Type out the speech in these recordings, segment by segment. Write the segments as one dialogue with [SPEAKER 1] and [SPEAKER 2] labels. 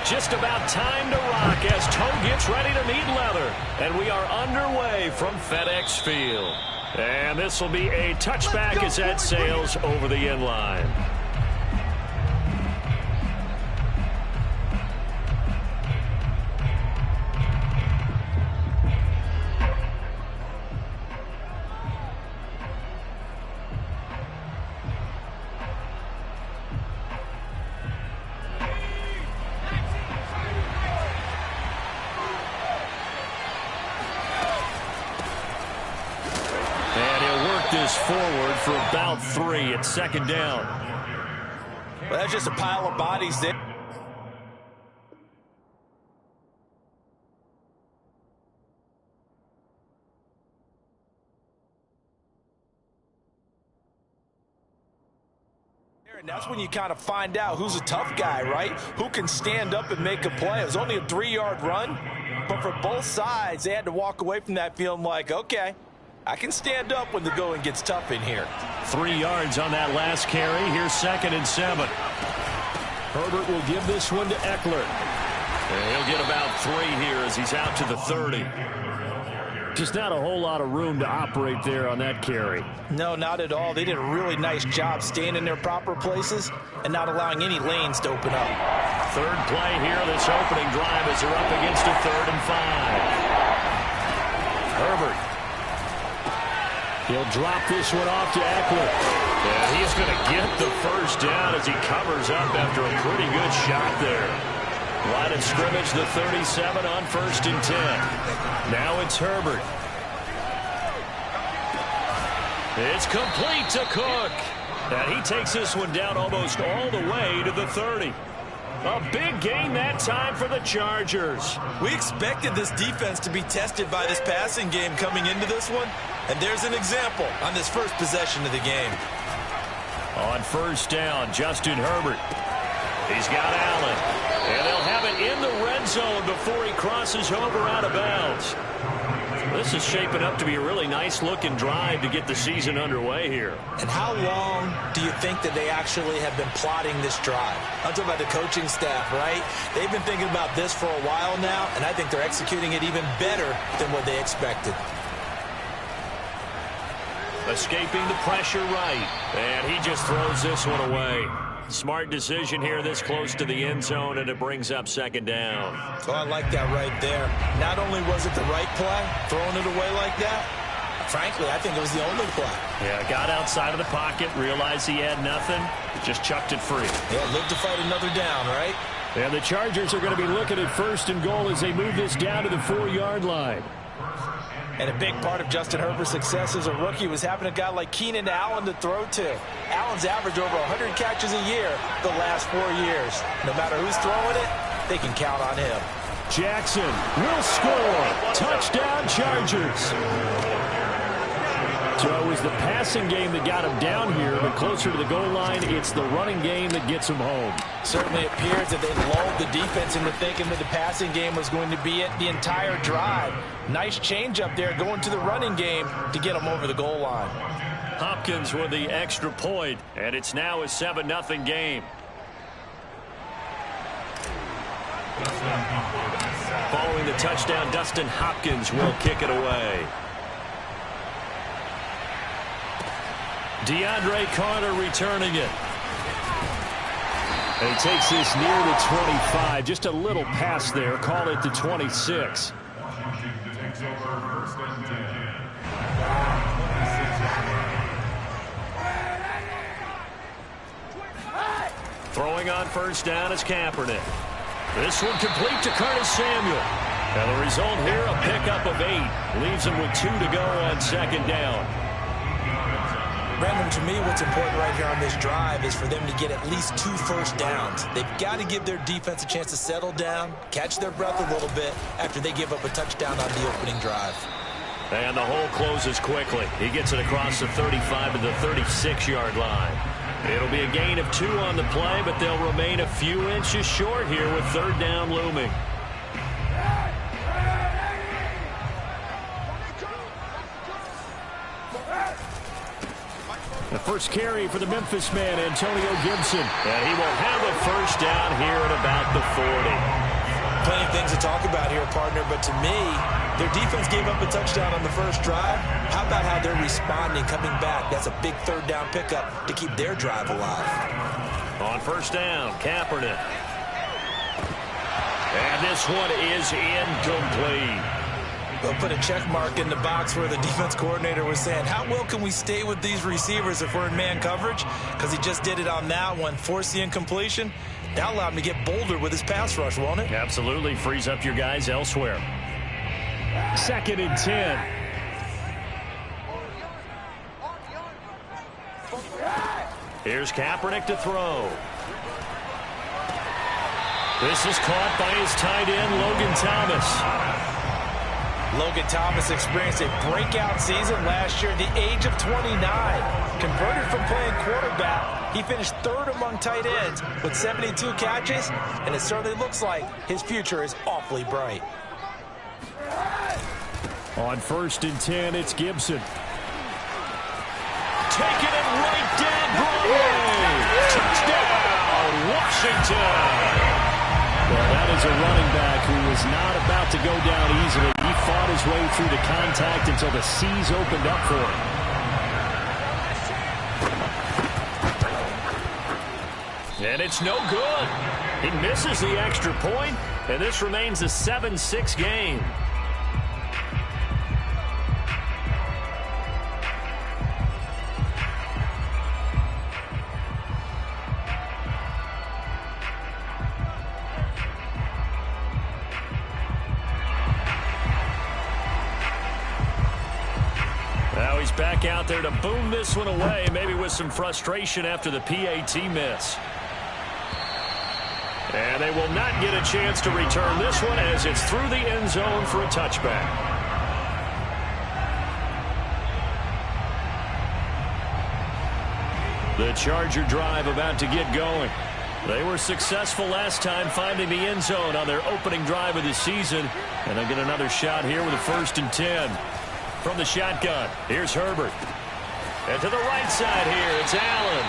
[SPEAKER 1] Just about time to rock as toe gets ready to meet leather. And we are underway from FedEx Field. And this will be a touchback as that sails over the end line. Forward for about 3 at second down.
[SPEAKER 2] Well, that's just a pile of bodies there. And that's when you kind of find out who's a tough guy, right? Who can stand up and make a play. It was only a 3-yard run, but for both sides, they had to walk away from that feeling like, okay, I can stand up when the going gets tough in here.
[SPEAKER 1] 3 yards on that last carry. Here's 2nd and 7. Herbert will give this one to Eckler. And he'll get about 3 here as he's out to the 30. Just not a whole lot of room to operate there on that carry.
[SPEAKER 2] No, not at all. They did a really nice job staying in their proper places and not allowing any lanes to open up.
[SPEAKER 1] Third play here, this opening drive as they're up against a 3rd and 5. Herbert. He'll drop this one off to Eckler. And he's going to get the first down as he covers up after a pretty good shot there. Line of scrimmage, the 37 on 1st and 10. Now it's Herbert. It's complete to Cook. And he takes this one down almost all the way to the 30. A big gain that time for the Chargers.
[SPEAKER 2] We expected this defense to be tested by this passing game coming into this one. And there's an example on this first possession of the game.
[SPEAKER 1] On 1st down, Justin Herbert. He's got Allen. And they'll have it in the red zone before he crosses over out of bounds. This is shaping up to be a really nice-looking drive to get the season underway here.
[SPEAKER 2] And how long do you think that they actually have been plotting this drive? I'm talking about the coaching staff, right? They've been thinking about this for a while now, and I think they're executing it even better than what they expected.
[SPEAKER 1] Escaping the pressure right. And he just throws this one away. Smart decision here this close to the end zone, and it brings up 2nd down.
[SPEAKER 2] Oh, I like that right there. Not only was it the right play, throwing it away like that, frankly, I think it was the only play.
[SPEAKER 1] Yeah, got outside of the pocket, realized he had nothing, just chucked it free.
[SPEAKER 2] Yeah, live to fight another down, right?
[SPEAKER 1] And the Chargers are going to be looking at 1st and goal as they move this down to the 4-yard line.
[SPEAKER 2] And a big part of Justin Herbert's success as a rookie was having a guy like Keenan Allen to throw to. Allen's averaged over 100 catches a year the last 4 years. No matter who's throwing it, they can count on him.
[SPEAKER 1] Jackson will score. Touchdown, Chargers. So it was the passing game that got him down here, but closer to the goal line, it's the running game that gets him home.
[SPEAKER 2] Certainly appears that they lulled the defense into thinking that the passing game was going to be it the entire drive. Nice change up there going to the running game to get them over the goal line.
[SPEAKER 1] Hopkins with the extra point, and it's now a 7-0 game. Following the touchdown, Dustin Hopkins will kick it away. DeAndre Carter returning it. And he takes this near the 25. Just a little pass there. Call it the 26. Throwing on 1st down is Kaepernick. This one complete to Curtis Samuel. And the result here, a pickup of 8. Leaves him with 2 to go on 2nd down.
[SPEAKER 2] Brandon, to me, what's important right here on this drive is for them to get at least 2 first downs. They've got to give their defense a chance to settle down, catch their breath a little bit after they give up a touchdown on the opening drive.
[SPEAKER 1] And the hole closes quickly. He gets it across the 35 to the 36-yard line. It'll be a gain of 2 on the play, but they'll remain a few inches short here with 3rd down looming. The first carry for the Memphis man, Antonio Gibson. And he will have a first down here at about the 40.
[SPEAKER 2] Plenty of things to talk about here, partner, but to me, their defense gave up a touchdown on the first drive. How about how they're responding, coming back? That's a big third down pickup to keep their drive alive.
[SPEAKER 1] On first down, Kaepernick. And this one is incomplete.
[SPEAKER 2] They'll put a check mark in the box where the defense coordinator was saying, how well can we stay with these receivers if we're in man coverage? Because he just did it on that one, forced the incompletion. That allowed him to get bolder with his pass rush, won't it?
[SPEAKER 1] Absolutely. Frees up your guys elsewhere. 2nd and 10. Here's Kaepernick to throw. This is caught by his tight end, Logan Thomas.
[SPEAKER 2] Logan Thomas experienced a breakout season last year at the age of 29. Converted from playing quarterback, he finished 3rd among tight ends with 72 catches, and it certainly looks like his future is awfully bright.
[SPEAKER 1] On 1st and 10, it's Gibson. Taking it right down Broadway. Touchdown, Washington. Well, that is a running back who was not about to go down easily. He fought his way through the contact until the seas opened up for him. And it's no good. He misses the extra point, and this remains a 7-6 game. Now he's back out there to boom this one away, maybe with some frustration after the PAT miss. And they will not get a chance to return this one as it's through the end zone for a touchback. The Charger drive about to get going. They were successful last time finding the end zone on their opening drive of the season. And they'll get another shot here with a 1st and 10. From the shotgun, here's Herbert. And to the right side here, it's Allen.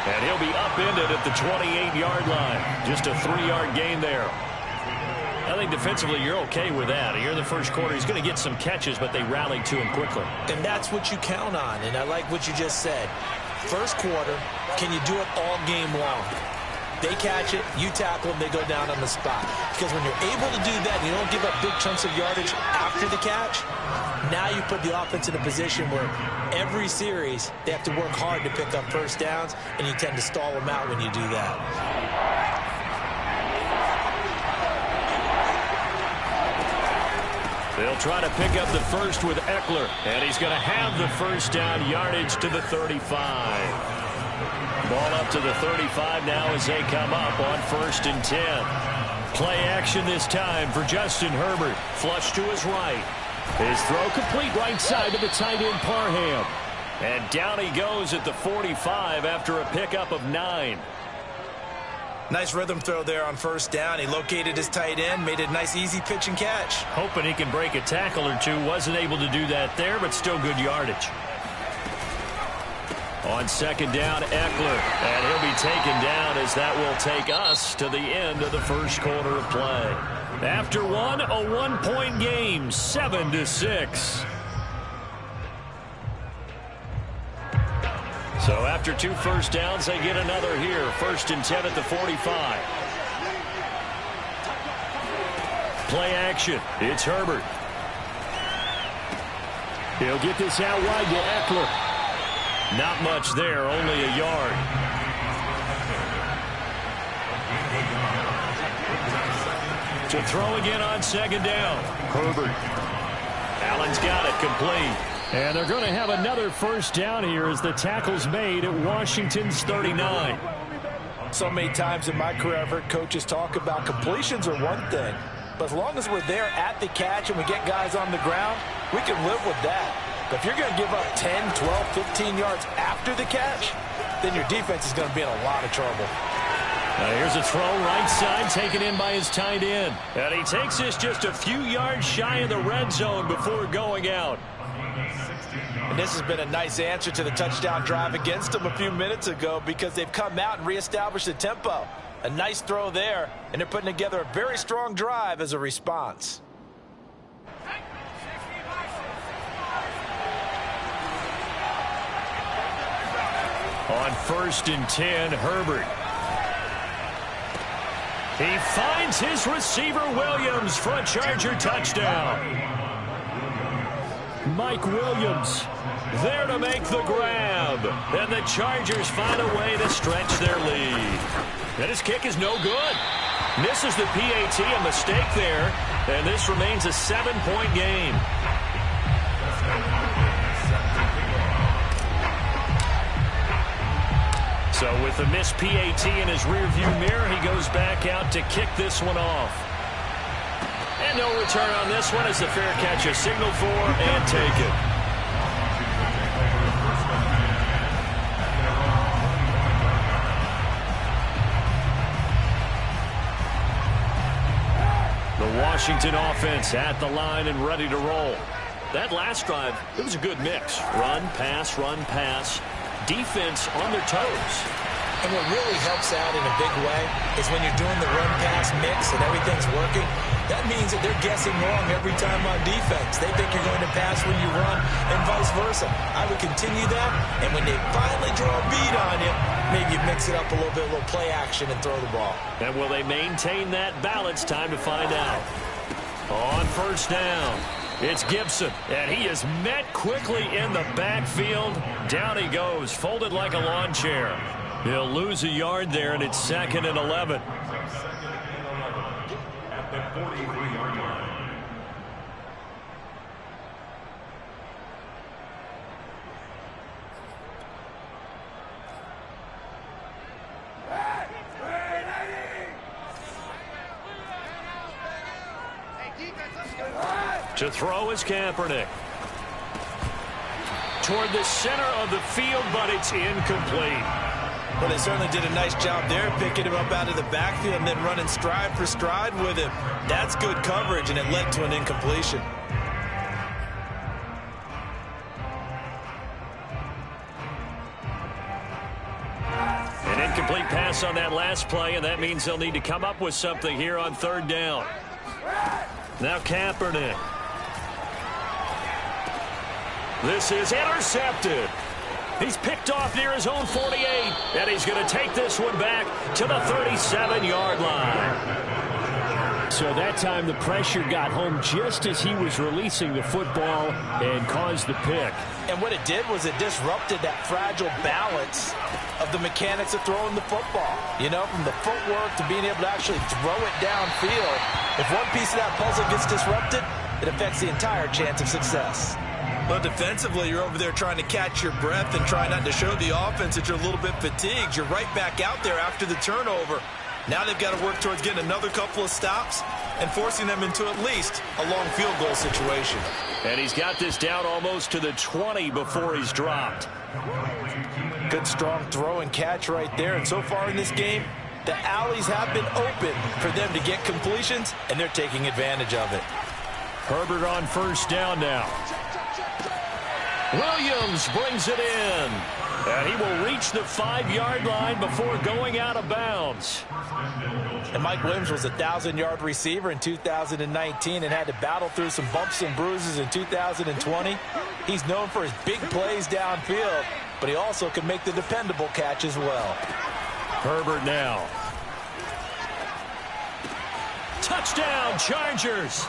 [SPEAKER 1] And he'll be upended at the 28-yard line. Just a 3-yard gain there. I think defensively you're okay with that. Here in the first quarter, he's going to get some catches, but they rallied to him quickly.
[SPEAKER 2] And that's what you count on, and I like what you just said. First quarter, can you do it all game long? They catch it, you tackle them, they go down on the spot. Because when you're able to do that, and you don't give up big chunks of yardage after the catch, now you put the offense in a position where every series they have to work hard to pick up first downs, and you tend to stall them out when you do that.
[SPEAKER 1] They'll try to pick up the first with Eckler, and he's going to have the first down, yardage to the 35. Ball up to the 35 now as they come up on 1st and 10. Play action this time for Justin Herbert. Flush to his right. His throw complete right side to the tight end Parham. And down he goes at the 45 after a pickup of 9.
[SPEAKER 2] Nice rhythm throw there on 1st down. He located his tight end, made a nice easy pitch and catch.
[SPEAKER 1] Hoping he can break a tackle or two. Wasn't able to do that there, but still good yardage. On 2nd down, Eckler. And he'll be taken down as that will take us to the end of the first quarter of play. After one, a 1-point game, 7-6. So after 2 first downs, they get another here. 1st and 10 at the 45. Play action. It's Herbert. He'll get this out wide to Eckler. Not much there, only a yard. To throw again on 2nd down. Herbert. Allen's got it complete. And they're going to have another first down here as the tackle's made at Washington's 39.
[SPEAKER 2] So many times in my career I've heard coaches talk about completions are one thing. But as long as we're there at the catch and we get guys on the ground, we can live with that. But if you're going to give up 10, 12, 15 yards after the catch, then your defense is going to be in a lot of trouble.
[SPEAKER 1] Now here's a throw right side taken in by his tight end. And he takes this just a few yards shy of the red zone before going out.
[SPEAKER 2] And this has been a nice answer to the touchdown drive against them a few minutes ago because they've come out and reestablished the tempo. A nice throw there, and they're putting together a very strong drive as a response.
[SPEAKER 1] On 1st and 10, Herbert. He finds his receiver, Williams, for a Charger touchdown. Mike Williams there to make the grab. And the Chargers find a way to stretch their lead. And his kick is no good. Misses the PAT, a mistake there. And this remains a 7-point game. So with the missed PAT in his rearview mirror, he goes back out to kick this one off. And no return on this one as the fair catch is signaled for and taken. The Washington offense at the line and ready to roll. That last drive, it was a good mix. Run, pass. Defense on their toes.
[SPEAKER 2] And what really helps out in a big way is when you're doing the run-pass mix and everything's working, that means that they're guessing wrong every time on defense. They think you're going to pass when you run and vice versa. I would continue that, and when they finally draw a beat on you, maybe you mix it up a little bit, a little play action and throw the ball.
[SPEAKER 1] And will they maintain that balance? Time to find out. On 1st down, it's Gibson, and he is met quickly in the backfield. Down he goes, folded like a lawn chair. He'll lose a yard there, and it's 2nd and 11.
[SPEAKER 3] At the 43-yard line.
[SPEAKER 1] To throw is Kaepernick. Toward the center of the field, but it's incomplete.
[SPEAKER 2] Well, they certainly did a nice job there, picking him up out of the backfield and then running stride for stride with him. That's good coverage, and it led to an incompletion.
[SPEAKER 1] An incomplete pass on that last play, and that means they'll need to come up with something here on 3rd down. Now Kaepernick. This is intercepted. He's picked off near his own 48, and he's going to take this one back to the 37-yard line. So that time the pressure got home just as he was releasing the football and caused the pick.
[SPEAKER 2] And what it did was it disrupted that fragile balance of the mechanics of throwing the football. You know, from the footwork to being able to actually throw it downfield. If one piece of that puzzle gets disrupted, it affects the entire chance of success. Well, defensively, you're over there trying to catch your breath and try not to show the offense that you're a little bit fatigued. You're right back out there after the turnover. Now they've got to work towards getting another couple of stops and forcing them into at least a long field goal situation.
[SPEAKER 1] And he's got this down almost to the 20 before he's dropped.
[SPEAKER 2] Good strong throw and catch right there. And so far in this game, the alleys have been open for them to get completions, and they're taking advantage of it.
[SPEAKER 1] Herbert on 1st down now. Williams brings it in. And he will reach the 5-yard line before going out of bounds.
[SPEAKER 2] And Mike Williams was a 1,000-yard receiver in 2019 and had to battle through some bumps and bruises in 2020. He's known for his big plays downfield, but he also can make the dependable catch as well.
[SPEAKER 1] Herbert now. Touchdown, Chargers.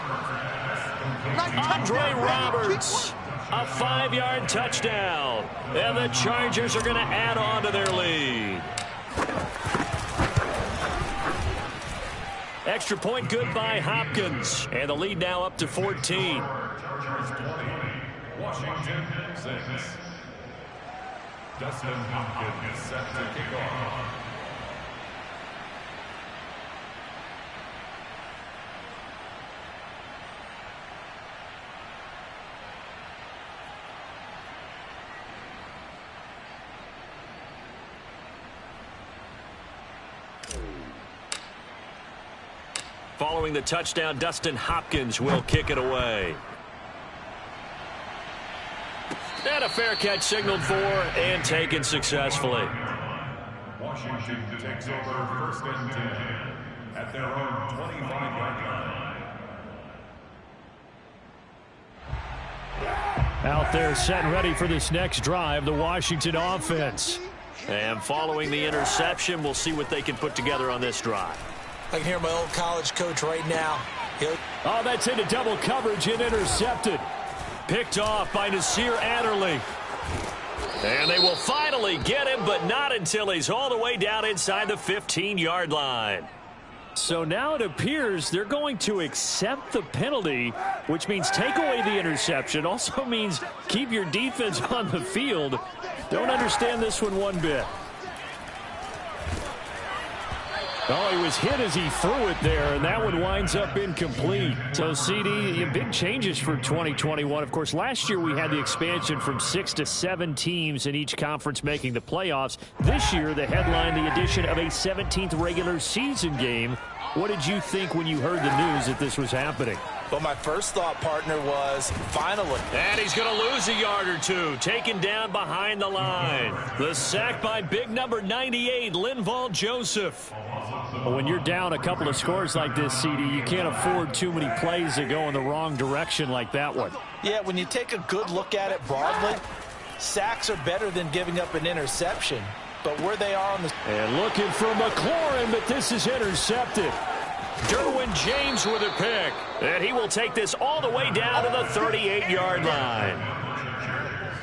[SPEAKER 1] Andre Roberts. A 5-yard touchdown. And the Chargers are going to add on to their lead. Extra point good by Hopkins. And the lead now up to 14.
[SPEAKER 3] Chargers 20, Washington 6. Dustin Hopkins set to kick off.
[SPEAKER 1] Following the touchdown, Dustin Hopkins will kick it away. And a fair catch signaled for and taken successfully.
[SPEAKER 3] Washington takes over 1st and 10 at their own 25-yard line.
[SPEAKER 4] Out there set and ready for this next drive, the Washington offense.
[SPEAKER 1] And following the interception, we'll see what they can put together on this drive.
[SPEAKER 2] I can hear my old college coach right now.
[SPEAKER 4] Oh, that's into double coverage and intercepted. Picked off by Nasir Adderley.
[SPEAKER 1] And they will finally get him, but not until he's all the way down inside the 15-yard line.
[SPEAKER 4] So now it appears they're going to accept the penalty, which means take away the interception. Also means keep your defense on the field. Don't understand this one bit. Oh, he was hit as he threw it there, and that one winds up incomplete. So, CD, big changes for 2021. Of course, last year we had the expansion from 6 to 7 teams in each conference making the playoffs. This year, the headline, the addition of a 17th regular season game. What did you think when you heard the news that this was happening?
[SPEAKER 2] Well, my first thought, partner, was finally.
[SPEAKER 1] And he's going to lose a yard or two, taken down behind the line. The sack by big number 98, Linval Joseph.
[SPEAKER 4] When you're down a couple of scores like this, CD, you can't afford too many plays that go in the wrong direction like that one.
[SPEAKER 2] Yeah, when you take a good look at it broadly, sacks are better than giving up an interception. But where they are on the...
[SPEAKER 4] And looking for McLaurin, but this is intercepted.
[SPEAKER 1] Derwin James with a pick. And he will take this all the way down to the 38-yard line.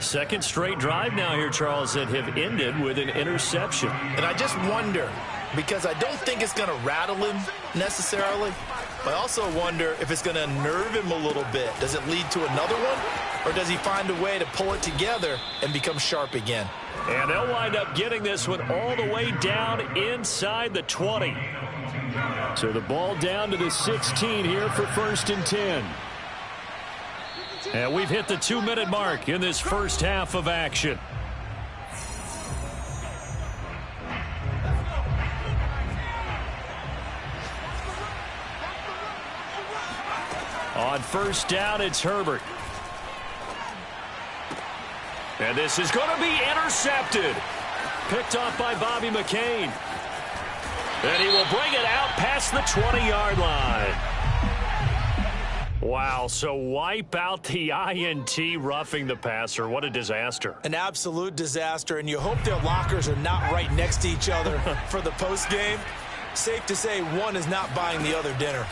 [SPEAKER 1] Second straight drive now here, Charles, that have ended with an interception.
[SPEAKER 5] And I just wonder, because I don't think it's going to rattle him necessarily, but I also wonder if it's going to unnerve him a little bit. Does it lead to another one, or does he find a way to pull it together and become sharp again?
[SPEAKER 1] And they'll wind up getting this one all the way down inside the 20.
[SPEAKER 4] So the ball down to the 16 here for 1st and 10. And we've hit the 2-minute mark in this first half of action. On first down, it's Herbert.
[SPEAKER 1] And this is going to be intercepted.
[SPEAKER 4] Picked off by Bobby McCain.
[SPEAKER 1] And he will bring it out past the 20-yard line. Wow, so wipe out the INT, roughing the passer. What a disaster.
[SPEAKER 2] An absolute disaster, and you hope their lockers are not right next to each other for the postgame. Safe to say one is not buying the other dinner.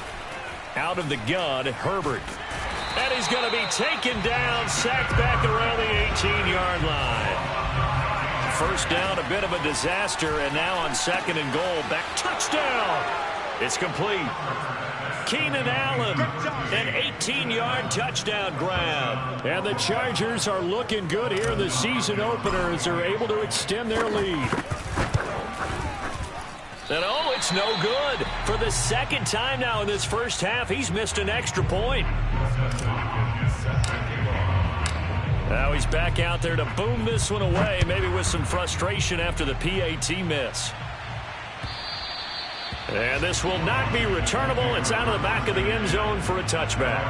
[SPEAKER 4] Out of the gun, Herbert.
[SPEAKER 1] And he's going to be taken down, sacked back around the 18-yard line. First down, a bit of a disaster, and now on 2nd and goal, back touchdown. It's complete. Keenan Allen, an 18-yard touchdown grab.
[SPEAKER 4] And the Chargers are looking good here in the season opener as they're able to extend their lead.
[SPEAKER 1] And oh, it's no good. For the second time now in this first half, he's missed an extra point. Now he's back out there to boom this one away, maybe with some frustration after the PAT miss. And this will not be returnable. It's out of the back of the end zone for a touchback.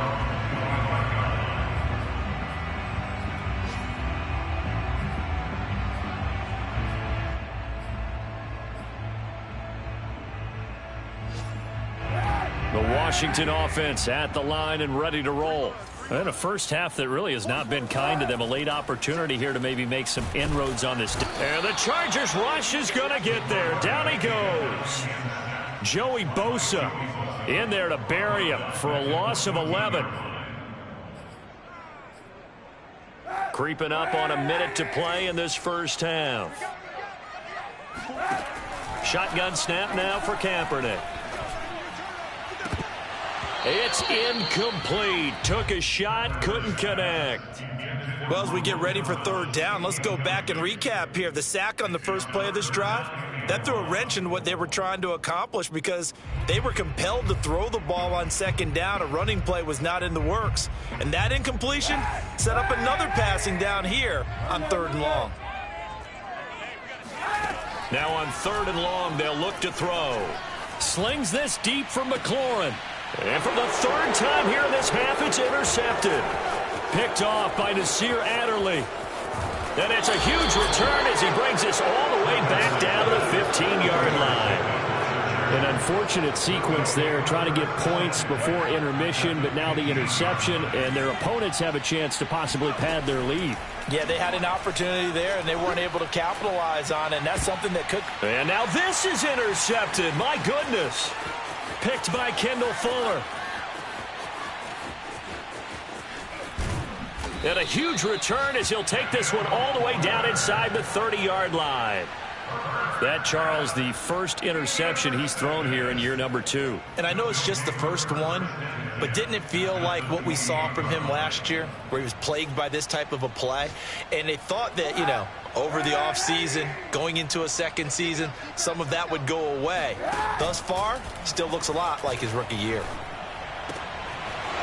[SPEAKER 4] The Washington offense at the line and ready to roll. And a first half that really has not been kind to them. A late opportunity here to maybe make some inroads on this.
[SPEAKER 1] And the Chargers rush is going to get there. Down he goes.
[SPEAKER 4] Joey Bosa in there to bury him for a loss of 11.
[SPEAKER 1] Creeping up on a minute to play in this first half. Shotgun snap now for Kaepernick. It's incomplete. Took a shot, couldn't connect.
[SPEAKER 2] Well, as we get ready for 3rd down, let's go back and recap here. The sack on the first play of this drive, that threw a wrench in what they were trying to accomplish because they were compelled to throw the ball on 2nd down. A running play was not in the works. And that incompletion set up another passing down here on 3rd and long.
[SPEAKER 1] Now on 3rd and long, they'll look to throw.
[SPEAKER 4] Slings this deep for McLaurin.
[SPEAKER 1] And for the 3rd time here in this half, it's intercepted.
[SPEAKER 4] Picked off by Nasir Adderley.
[SPEAKER 1] And it's a huge return as he brings this all the way back down to the 15-yard line.
[SPEAKER 4] An unfortunate sequence there, trying to get points before intermission, but now the interception, and their opponents have a chance to possibly pad their lead.
[SPEAKER 2] Yeah, they had an opportunity there, and they weren't able to capitalize on it, and that's something that could...
[SPEAKER 1] And now this is intercepted. My goodness. Picked by Kendall Fuller. And a huge return as he'll take this one all the way down inside the 30-yard line. That, Charles, the first interception he's thrown here in year number 2.
[SPEAKER 2] And I know it's just the first one, but didn't it feel like what we saw from him last year, where he was plagued by this type of a play? And they thought that, you know, over the offseason, going into a second season, some of that would go away. Thus far, still looks a lot like his rookie year.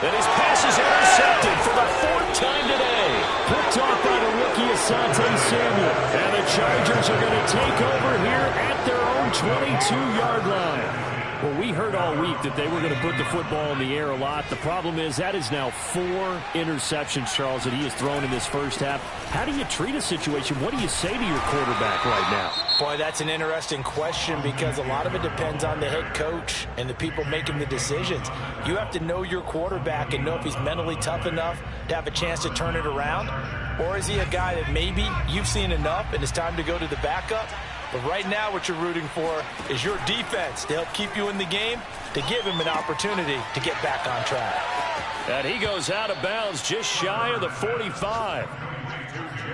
[SPEAKER 1] And his pass is intercepted for the 4th time today.
[SPEAKER 4] Picked off by the rookie Asante Samuel. And the Chargers are going to take over here at their own 22-yard line. Well, we heard all week that they were going to put the football in the air a lot. The problem is that is now 4 interceptions, Charles, that he has thrown in this first half. How do you treat a situation? What do you say to your quarterback right now?
[SPEAKER 2] Boy, that's an interesting question because a lot of it depends on the head coach and the people making the decisions. You have to know your quarterback and know if he's mentally tough enough to have a chance to turn it around. Or is he a guy that maybe you've seen enough and it's time to go to the backup? But right now what you're rooting for is your defense to help keep you in the game, to give him an opportunity to get back on track.
[SPEAKER 1] And he goes out of bounds just shy of the 45.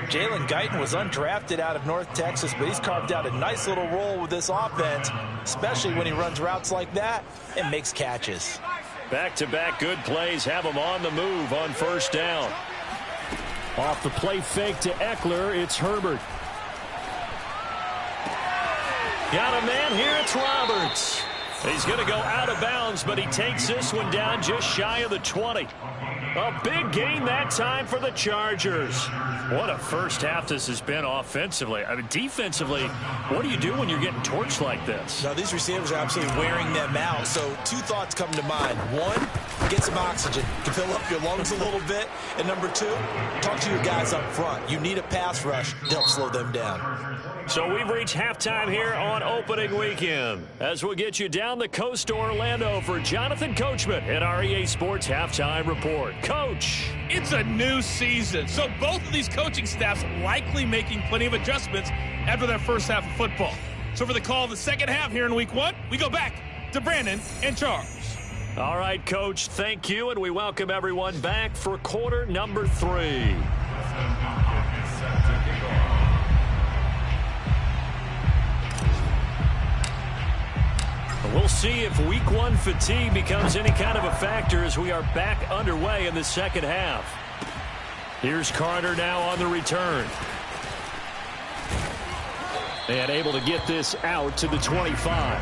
[SPEAKER 2] Jalen Guyton was undrafted out of North Texas, but he's carved out a nice little role with this offense, especially when he runs routes like that and makes catches.
[SPEAKER 1] Back-to-back good plays have him on the move on first down.
[SPEAKER 4] Off the play fake to Eckler, it's Herbert.
[SPEAKER 1] Got a man here, it's Roberts. He's going to go out of bounds, but he takes this one down just shy of the 20. A big gain that time for the Chargers. What a first half this has been offensively. I mean, defensively, what do you do when you're getting torched like this?
[SPEAKER 2] Now, these receivers are absolutely wearing them out. So 2 thoughts come to mind. 1, get some oxygen to fill up your lungs a little bit. And number 2, talk to your guys up front. You need a pass rush to help slow them down.
[SPEAKER 1] So we've reached halftime here on opening weekend. As we'll get you down the coast to Orlando for Jonathan Coachman at our EA Sports Halftime Report. Coach.
[SPEAKER 6] It's a new season, so both of these coaching staffs likely making plenty of adjustments after their first half of football. So for the call of the second half here in week 1, we go back to Brandon and Charles.
[SPEAKER 1] All right, Coach, thank you, and we welcome everyone back for quarter number 3. We'll see if week 1 fatigue becomes any kind of a factor as we are back underway in the second half. Here's Carter now on the return. And able to get this out to the 25.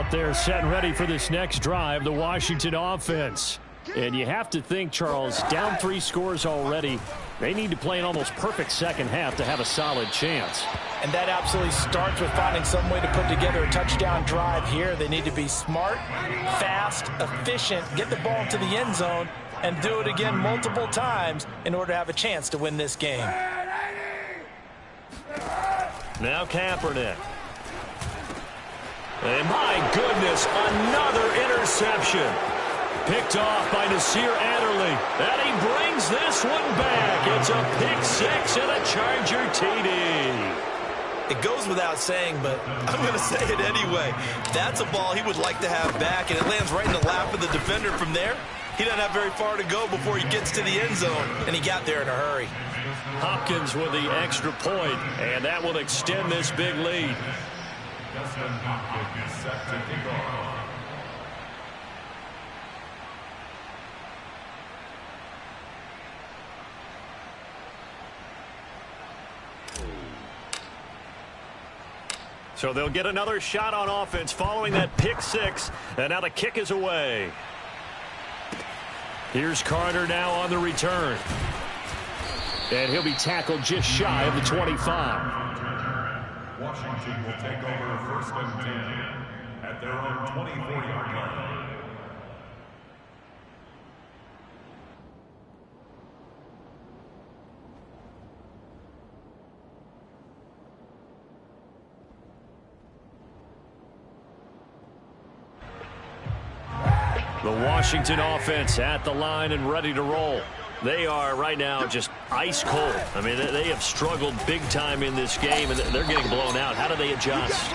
[SPEAKER 4] They're set and ready for this next drive, the Washington offense. And you have to think, Charles, down 3 scores already. They need to play an almost perfect second half to have a solid chance.
[SPEAKER 2] And that absolutely starts with finding some way to put together a touchdown drive here. They need to be smart, fast, efficient, get the ball into the end zone, and do it again multiple times in order to have a chance to win this game.
[SPEAKER 1] Now Kaepernick. And my goodness, another interception. Picked off by Nasir Adderley. And he brings this one back. It's a pick 6 and a Charger TD.
[SPEAKER 5] It goes without saying, but I'm going to say it anyway. That's a ball he would like to have back, and it lands right in the lap of the defender from there. He doesn't have very far to go before he gets to the end zone, and he got there in a hurry.
[SPEAKER 1] Hopkins with the extra point, and that will extend this big lead.
[SPEAKER 3] Justin Hopkins is set to kick off.
[SPEAKER 1] So they'll get another shot on offense following that pick 6, and now the kick is away. Here's Carter now on the return.
[SPEAKER 4] And he'll be tackled just shy of the 25.
[SPEAKER 3] Washington will take over first and 10 at their own 24-yard line.
[SPEAKER 4] The Washington offense at the line and ready to roll. They are right now just ice cold. I mean, they have struggled big time in this game, and they're getting blown out. How do they adjust?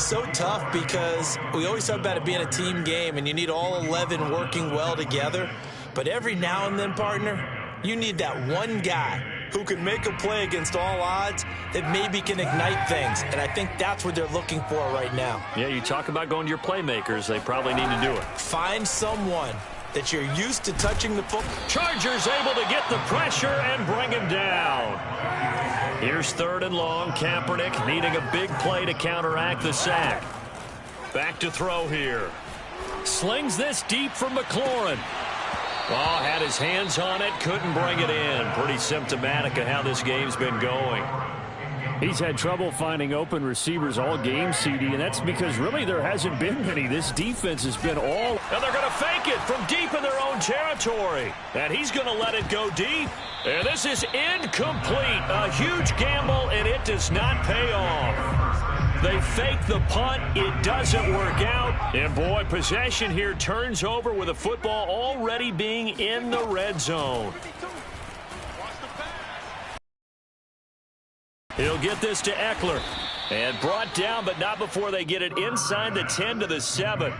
[SPEAKER 5] So tough because we always talk about it being a team game, and you need all 11 working well together. But every now and then, partner, you need that one guy who can make a play against all odds that maybe can ignite things. And I think that's what they're looking for right now.
[SPEAKER 4] Yeah, you talk about going to your playmakers. They probably need to do it.
[SPEAKER 5] Find someone that you're used to touching the football.
[SPEAKER 4] Chargers able to get the pressure and bring him down. Here's 3rd and long. Kaepernick needing a big play to counteract the sack. Back to throw here. Slings this deep for McLaurin. Oh, had his hands on it, couldn't bring it in. Pretty symptomatic of how this game's been going. He's had trouble finding open receivers all game, CD, and that's because really there hasn't been many. This defense has been all... And they're going to fake it from deep in their own territory. And he's going to let it go deep. And this is incomplete. A huge gamble, and it does not pay off. They fake the punt. It doesn't work out. And, boy, possession here turns over with a football already being in the red zone. He'll get this to Eckler. And brought down, but not before they get it inside the 10 to the 7.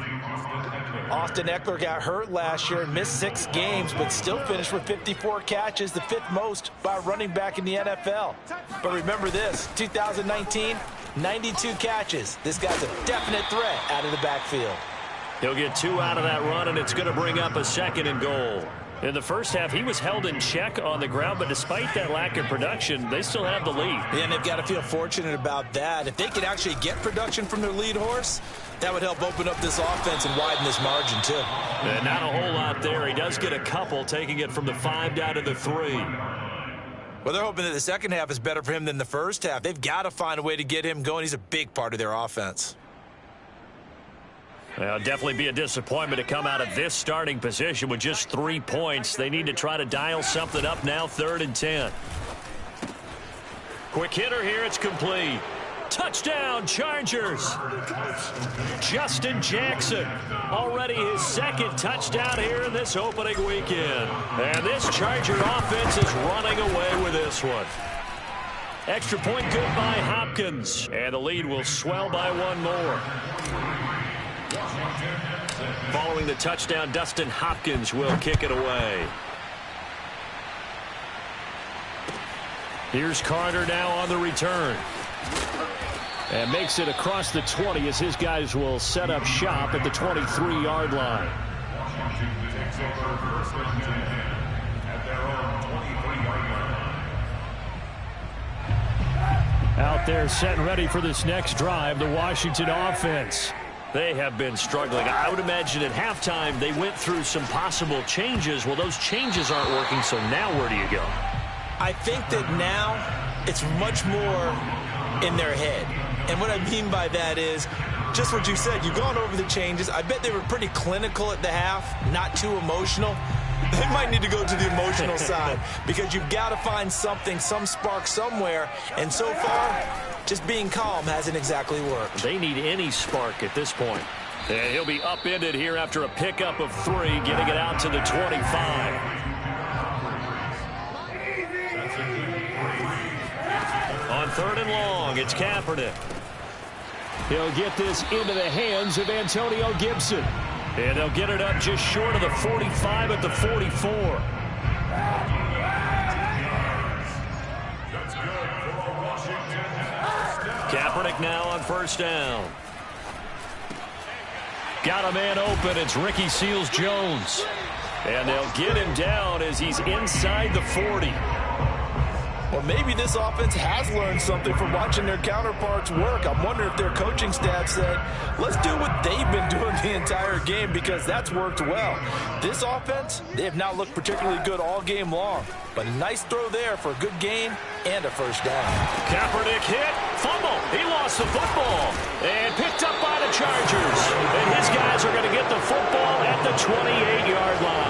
[SPEAKER 2] Austin Eckler got hurt last year and missed 6 games, but still finished with 54 catches, the 5th most by a running back in the NFL. But remember this, 2019, 92 catches. This guy's a definite threat out of the backfield.
[SPEAKER 4] He'll get 2 out of that run, and it's going to bring up a 2nd and goal. In the first half, he was held in check on the ground, but despite that lack of production, they still have the lead.
[SPEAKER 5] Yeah, and they've got to feel fortunate about that. If they could actually get production from their lead horse, that would help open up this offense and widen this margin, too.
[SPEAKER 4] And not a whole lot there. He does get a couple, taking it from the 5 down to the 3.
[SPEAKER 5] Well, they're hoping that the second half is better for him than the first half. They've got to find a way to get him going. He's a big part of their offense.
[SPEAKER 4] Well, definitely be a disappointment to come out of this starting position with just 3 points. They need to try to dial something up now, 3rd and 10. Quick hitter here, it's complete. Touchdown, Chargers. Justin Jackson, already his 2nd touchdown here in this opening weekend. And this Charger offense is running away with this one. Extra point good by Hopkins. And the lead will swell by 1 more. Following the touchdown, Dustin Hopkins will kick it away. Here's Carter now on the return. And makes it across the 20 as his guys will set up shop at the 23-yard line.
[SPEAKER 3] Washington takes over first and 10 at their own 23-yard line.
[SPEAKER 4] Out there set and ready for this next drive, the Washington offense. They have been struggling. I would imagine at halftime they went through some possible changes. Well, those changes aren't working, so now where do you go?
[SPEAKER 5] I think that now it's much more in their head. And what I mean by that is just what you said. You've gone over the changes. I bet they were pretty clinical at the half, not too emotional. They might need to go to the emotional side because you've got to find something, some spark somewhere. And so far, just being calm hasn't exactly worked.
[SPEAKER 4] They need any spark at this point. And he'll be upended here after a pickup of 3, getting it out to the 25. On 3rd and long, it's Kaepernick. He'll get this into the hands of Antonio Gibson. And they'll get it up just short of the 45 at the 44. Kaepernick now on 1st down. Got a man open. It's Ricky Seals-Jones. And they'll get him down as he's inside the 40.
[SPEAKER 2] Well, maybe this offense has learned something from watching their counterparts work. I'm wondering if their coaching staff said, let's do what they've been doing the entire game, because that's worked well. This offense, they have not looked particularly good all game long. But a nice throw there for a good gain and a first down.
[SPEAKER 4] Kaepernick hit, fumble. He lost the football and picked up by the Chargers. And his guys are going to get the football at the 28-yard line.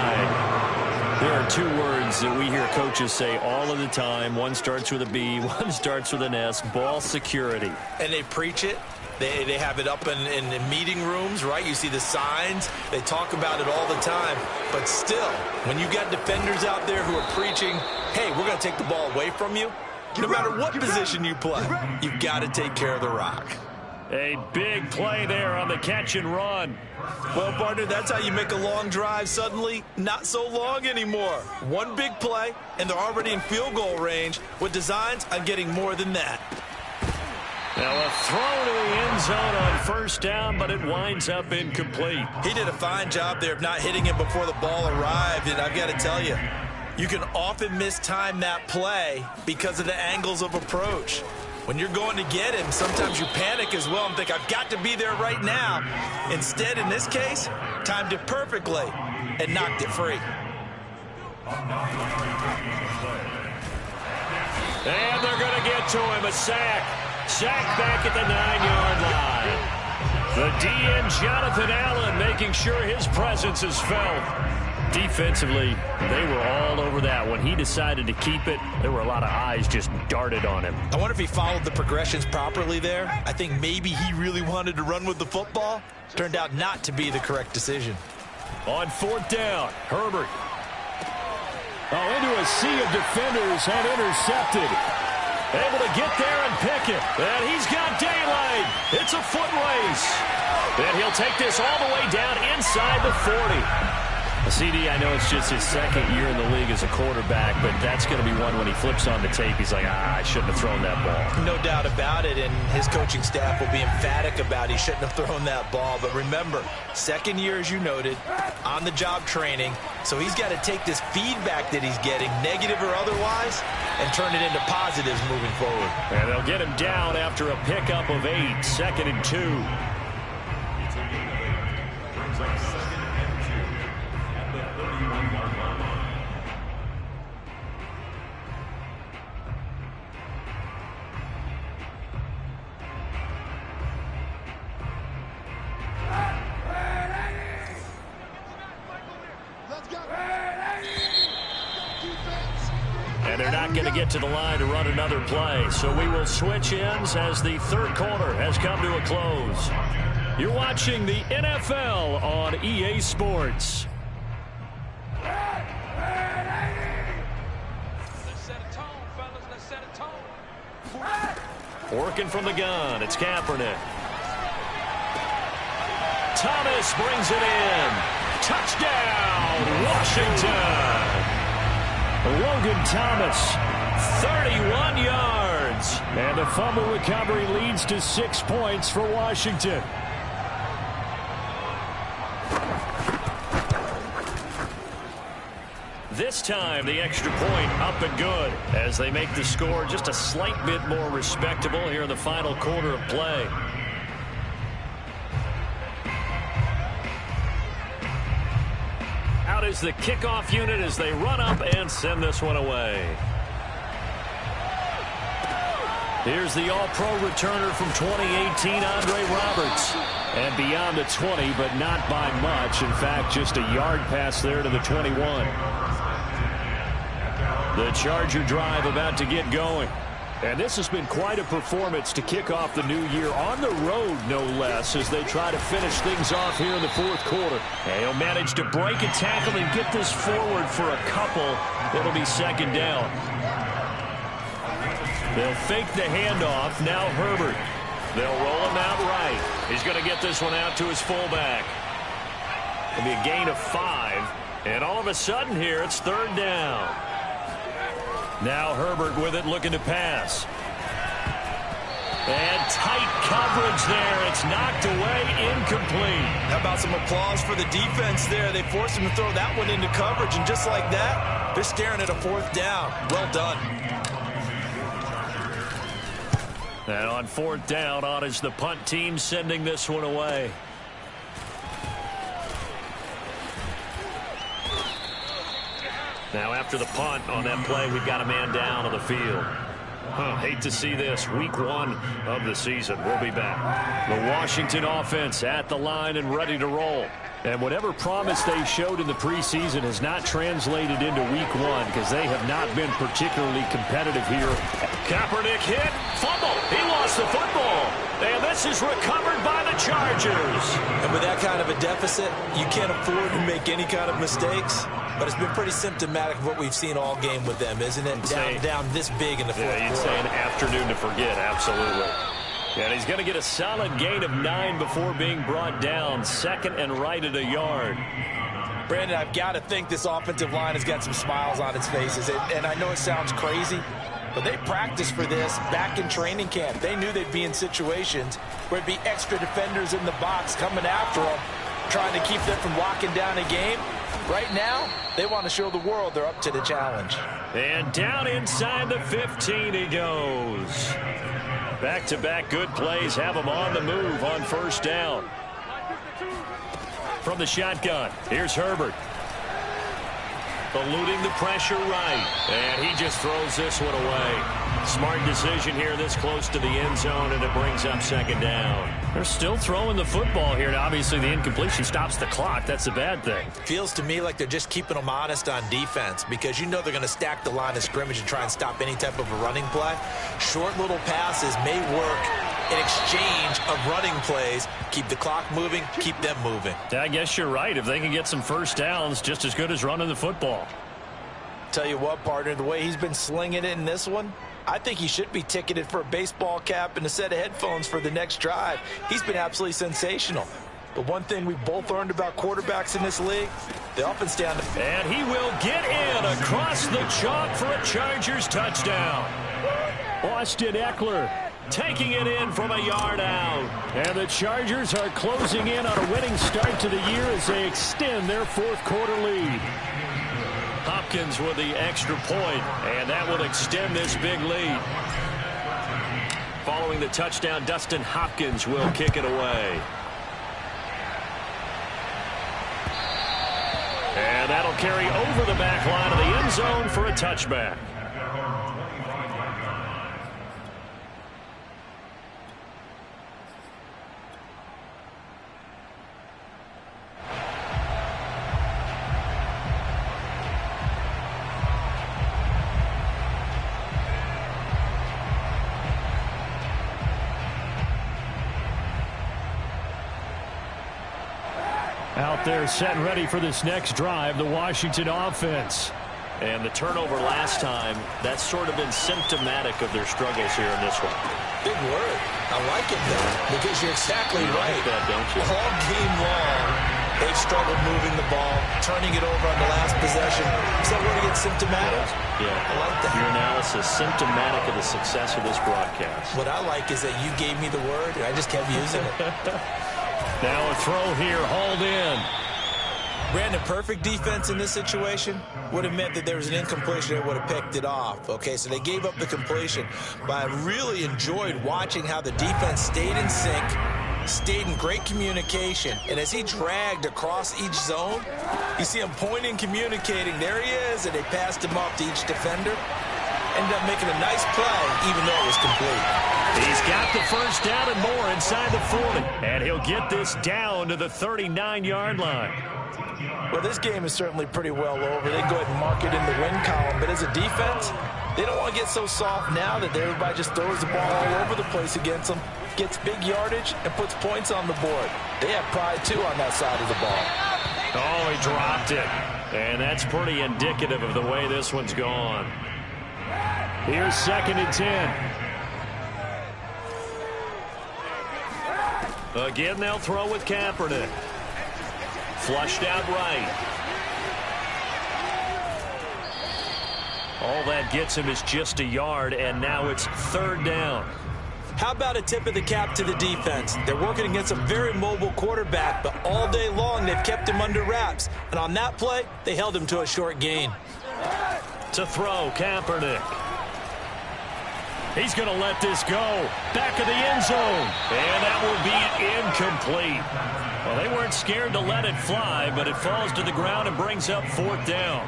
[SPEAKER 4] There are two words that we hear coaches say all of the time. One starts with a B, one starts with an S, ball security.
[SPEAKER 5] And they preach it. They have it up in meeting rooms, right? You see the signs. They talk about it all the time. But still, when you got defenders out there who are preaching, hey, we're going to take the ball away from you, no matter what position you play, you've got to take care of the rock.
[SPEAKER 4] A big play there on the catch and run.
[SPEAKER 5] Well, partner, that's how you make a long drive suddenly not so long anymore. One big play, and they're already in field goal range with designs on getting more than that.
[SPEAKER 4] Now a throw to the end zone on first down, but it winds up incomplete.
[SPEAKER 5] He did a fine job there of not hitting him before the ball arrived, and I've got to tell you, you can often mistime that play because of the angles of approach. When you're going to get him, sometimes you panic as well and think, I've got to be there right now. Instead, in this case, timed it perfectly and knocked it free.
[SPEAKER 4] And they're going to get to him, a sack. Sack back at the 9-yard line. The DN, Jonathan Allen, making sure his presence is felt. Defensively, they were all over that. When he decided to keep it, there were a lot of eyes just darted on him.
[SPEAKER 5] I wonder if he followed the progressions properly there. I think maybe he really wanted to run with the football. Turned out not to be the correct decision.
[SPEAKER 4] On fourth down, Herbert. Into a sea of defenders and intercepted. Able to get there and pick it. And he's got daylight. It's a foot race. And he'll take this all the way down inside the 40. CD, I know it's just his second year in the league as a quarterback, but that's going to be one when he flips on the tape, he's like, I shouldn't have thrown that ball.
[SPEAKER 5] No doubt about it, and his coaching staff will be emphatic about he shouldn't have thrown that ball. But remember, second year, as you noted, on-the-job training, so he's got to take this feedback that he's getting, negative or otherwise, and turn it into positives moving forward.
[SPEAKER 4] And they'll get him down after a pickup of 8, 2nd and 2. And they're not going to get to the line to run another play. So we will switch ends as the third quarter has come to a close. You're watching the NFL on EA Sports. Working from the gun, it's Kaepernick. Thomas brings it in. Touchdown, Washington. Logan Thomas, 31 yards. And the fumble recovery leads to 6 points for Washington. This time, the extra point up and good as they make the score just a slight bit more respectable here in the final quarter of play. Out is the kickoff unit as they run up and send this one away. Here's the all-pro returner from 2018, Andre Roberts. And beyond the 20, but not by much. In fact, just a yard pass there to the 21. The Charger drive about to get going. And this has been quite a performance to kick off the new year on the road, no less, as they try to finish things off here in the fourth quarter. And he'll manage to break a tackle and get this forward for a couple. It'll be second down. They'll fake the handoff. Now Herbert. They'll roll him out right. He's going to get this one out to his fullback. It'll be a gain of 5. And all of a sudden here, it's third down. Now Herbert with it, looking to pass. And tight coverage there. It's knocked away, incomplete.
[SPEAKER 5] How about some applause for the defense there? They forced him to throw that one into coverage, and just like that, they're staring at a fourth down. Well done.
[SPEAKER 4] And on fourth down, on is the punt team sending this one away. Now after the punt on that play, we've got a man down on the field. Hate to see this. Week 1 of the season. We'll be back. The Washington offense at the line and ready to roll. And whatever promise they showed in the preseason has not translated into week 1 because they have not been particularly competitive here. Kaepernick hit. Fumble. He lost the football. And this is recovered by the Chargers.
[SPEAKER 2] And with that kind of a deficit, you can't afford to make any kind of mistakes. But it's been pretty symptomatic of what we've seen all game with them, isn't it? Down this big in the fourth quarter.
[SPEAKER 4] Yeah, you'd say an afternoon to forget, absolutely. And he's going to get a solid gain of 9 before being brought down. Second and right at a yard.
[SPEAKER 2] Brandon, I've got to think this offensive line has got some smiles on its faces. And I know it sounds crazy, but they practiced for this back in training camp. They knew they'd be in situations where it'd be extra defenders in the box coming after them, trying to keep them from locking down a game. Right now, they want to show the world they're up to the challenge.
[SPEAKER 4] And down inside the 15 he goes. Back-to-back good plays have him on the move on first down. From the shotgun, here's Herbert. Eluding the pressure right. And he just throws this one away. Smart decision here this close to the end zone, and it brings up second down. They're still throwing the football here, and obviously the incompletion stops the clock. That's a bad thing.
[SPEAKER 2] Feels to me like they're just keeping them honest on defense because you know they're going to stack the line of scrimmage and try and stop any type of a running play. Short little passes may work in exchange of running plays. Keep the clock moving, keep them moving.
[SPEAKER 4] I guess you're right. If they can get some first downs, just as good as running the football.
[SPEAKER 2] Tell you what, partner, the way he's been slinging it in this one, I think he should be ticketed for a baseball cap and a set of headphones for the next drive. He's been absolutely sensational. But one thing we both learned about quarterbacks in this league, they often stay on the...
[SPEAKER 4] And he will get in across the chalk for a Chargers touchdown. Austin Eckler taking it in from a yard out. And the Chargers are closing in on a winning start to the year as they extend their fourth quarter lead. Hopkins with the extra point, and that will extend this big lead. Following the touchdown, Dustin Hopkins will kick it away. And that'll carry over the back line of the end zone for a touchback. Out there set and ready for this next drive, the Washington offense. And the turnover last time, that's sort of been symptomatic of their struggles here in this one.
[SPEAKER 2] Big word. I like it, though, because you're exactly right.
[SPEAKER 4] Like that, don't you?
[SPEAKER 2] All game long, they've struggled moving the ball, turning it over on the last possession. Is that where it gets symptomatic?
[SPEAKER 4] Yeah.
[SPEAKER 2] I like that.
[SPEAKER 4] Your analysis, symptomatic of the success of this broadcast.
[SPEAKER 2] What I like is that you gave me the word, and I just kept using it.
[SPEAKER 4] Now a throw here, hauled in.
[SPEAKER 2] Brandon, perfect defense in this situation would have meant that there was an incompletion. They would have picked it off. Okay, so they gave up the completion. But I really enjoyed watching how the defense stayed in sync, stayed in great communication. And as he dragged across each zone, you see him pointing, communicating. There he is, and they passed him off to each defender. Ended up making a nice play, even though it was complete.
[SPEAKER 4] He's got the first down and more inside the 40. And he'll get this down to the 39-yard line.
[SPEAKER 2] Well, this game is certainly pretty well over. They can go ahead and mark it in the win column. But as a defense, they don't want to get so soft now that everybody just throws the ball all over the place against them, gets big yardage, and puts points on the board. They have pride, too, on that side of the ball.
[SPEAKER 4] Oh, he dropped it. And that's pretty indicative of the way this one's gone. Here's 2nd and 10. Again, they'll throw with Kaepernick. Flushed out right. All that gets him is just a yard, and now it's 3rd down.
[SPEAKER 2] How about a tip of the cap to the defense? They're working against a very mobile quarterback, but all day long they've kept him under wraps. And on that play, they held him to a short gain.
[SPEAKER 4] To throw, Kaepernick. He's going to let this go. Back of the end zone. And that will be incomplete. Well, they weren't scared to let it fly, but it falls to the ground and brings up 4th down.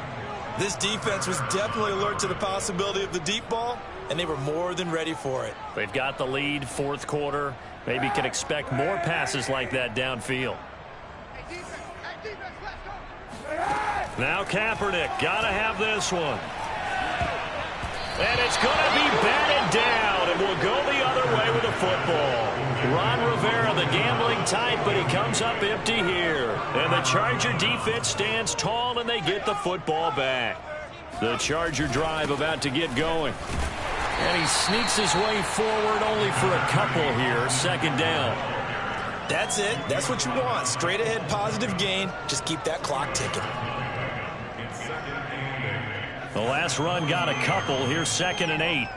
[SPEAKER 5] This defense was definitely alert to the possibility of the deep ball, and they were more than ready for it.
[SPEAKER 4] They've got the lead, 4th quarter. Maybe can expect more passes like that downfield. Now Kaepernick, got to have this one. And it's going to be batted down, and will go the other way with the football. Ron Rivera, the gambling type, but he comes up empty here. And the Charger defense stands tall, and they get the football back. The Charger drive about to get going. And he sneaks his way forward only for a couple here. 2nd down.
[SPEAKER 5] That's it. That's what you want. Straight ahead positive gain. Just keep that clock ticking.
[SPEAKER 4] The last run got a couple. Here's 2nd and 8.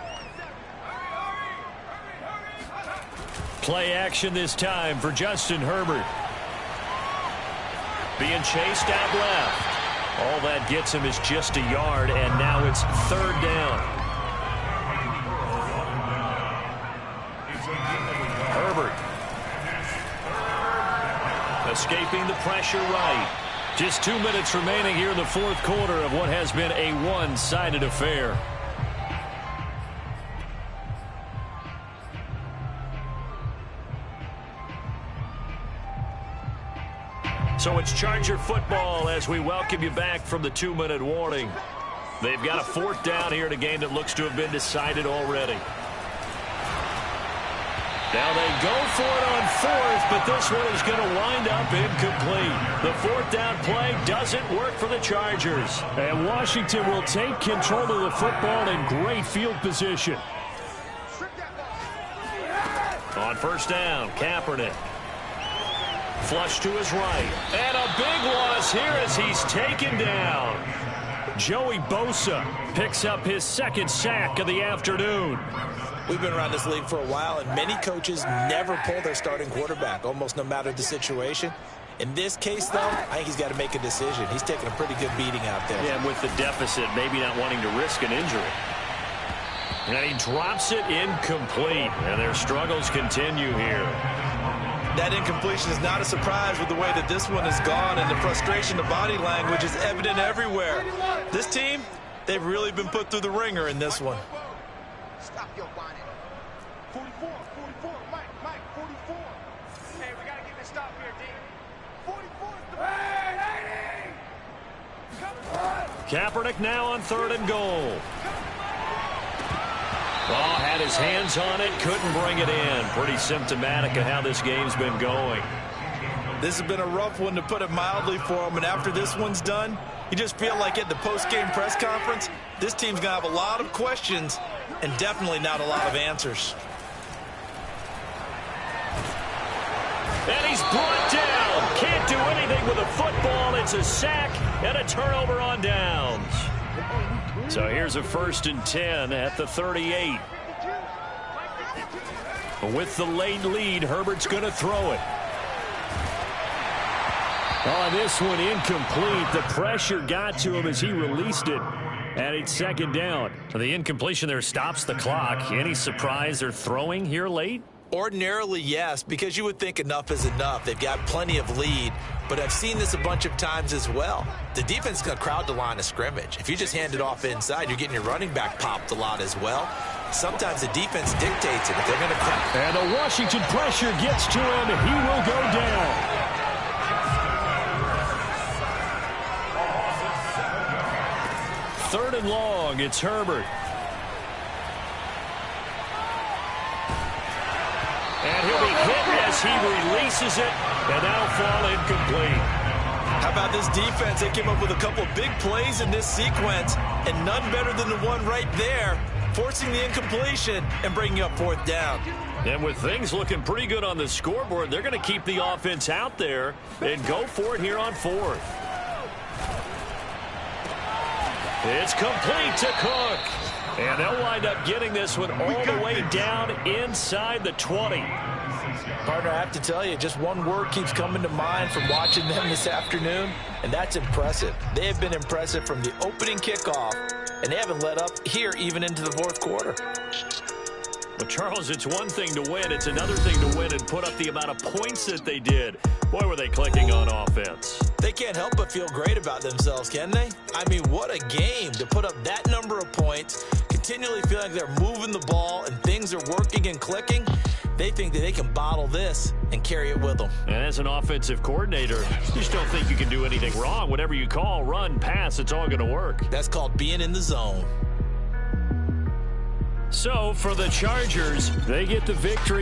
[SPEAKER 4] Play action this time for Justin Herbert. Being chased out left. All that gets him is just a yard, and now it's 3rd down. Herbert. Escaping the pressure right. Just 2 minutes remaining here in the 4th quarter of what has been a one-sided affair. So it's Charger football as we welcome you back from the 2-minute warning. They've got a 4th down here in a game that looks to have been decided already. Now they go for it on 4th, but this one is going to wind up incomplete. The 4th down play doesn't work for the Chargers.
[SPEAKER 7] And Washington will take control of the football in great field position.
[SPEAKER 4] On 1st down, Kaepernick. Flush to his right. And a big loss here as he's taken down. Joey Bosa picks up his 2nd sack of the afternoon.
[SPEAKER 5] We've been around this league for a while, and many coaches never pull their starting quarterback, almost no matter the situation. In this case, though, I think he's got to make a decision. He's taking a pretty good beating out there.
[SPEAKER 4] Yeah, with the deficit, maybe not wanting to risk an injury. And he drops it incomplete, and their struggles continue here.
[SPEAKER 5] That incompletion is not a surprise with the way that this one has gone, and the frustration, the body language is evident everywhere. This team, they've really been put through the ringer in this one.
[SPEAKER 8] Stop your whining. 44, Mike, 44. Hey, we got to get this stop here, D. 44 is the... Hey, 80!
[SPEAKER 4] Kaepernick now on 3rd and goal. Oh, had his hands on it, couldn't bring it in. Pretty symptomatic of how this game's been going.
[SPEAKER 5] This has been a rough one, to put it mildly, for him, and after this one's done, you just feel like at the post-game press conference, this team's going to have a lot of questions and definitely not a lot of answers.
[SPEAKER 4] And he's brought down. Can't do anything with a football. It's a sack and a turnover on downs. So here's a 1st and 10 at the 38. With the late lead, Herbert's going to throw it.
[SPEAKER 7] Oh, this one incomplete. The pressure got to him as he released it. And it's 2nd down.
[SPEAKER 4] The incompletion there stops the clock. Any surprise they're throwing here late?
[SPEAKER 5] Ordinarily, yes, because you would think enough is enough. They've got plenty of lead, but I've seen this a bunch of times as well. The defense is going to crowd the line of scrimmage. If you just hand it off inside, you're getting your running back popped a lot as well. Sometimes the defense dictates it. If they're going to crowd.
[SPEAKER 7] And the Washington pressure gets to him. He will go down.
[SPEAKER 4] Third and long, it's Herbert. And he'll be hit as he releases it, and that'll fall incomplete.
[SPEAKER 5] How about this defense? They came up with a couple of big plays in this sequence, and none better than the one right there, forcing the incompletion and bringing up 4th down.
[SPEAKER 4] And with things looking pretty good on the scoreboard, they're going to keep the offense out there and go for it here on 4th. It's complete to Cook. And they'll wind up getting this one all the way down inside the 20.
[SPEAKER 5] Partner, I have to tell you, just one word keeps coming to mind from watching them this afternoon, and that's impressive. They have been impressive from the opening kickoff, and they haven't let up here even into the 4th quarter.
[SPEAKER 7] Well, Charles, it's one thing to win. It's another thing to win and put up the amount of points that they did. Boy, were they clicking on offense.
[SPEAKER 2] They can't help but feel great about themselves, can they? I mean, what a game to put up that number of points, continually feeling like they're moving the ball and things are working and clicking. They think that they can bottle this and carry it with them.
[SPEAKER 7] And as an offensive coordinator, you just don't think you can do anything wrong. Whatever you call, run, pass, it's all going to work.
[SPEAKER 2] That's called being in the zone.
[SPEAKER 7] So, for the Chargers,
[SPEAKER 4] They get the victory.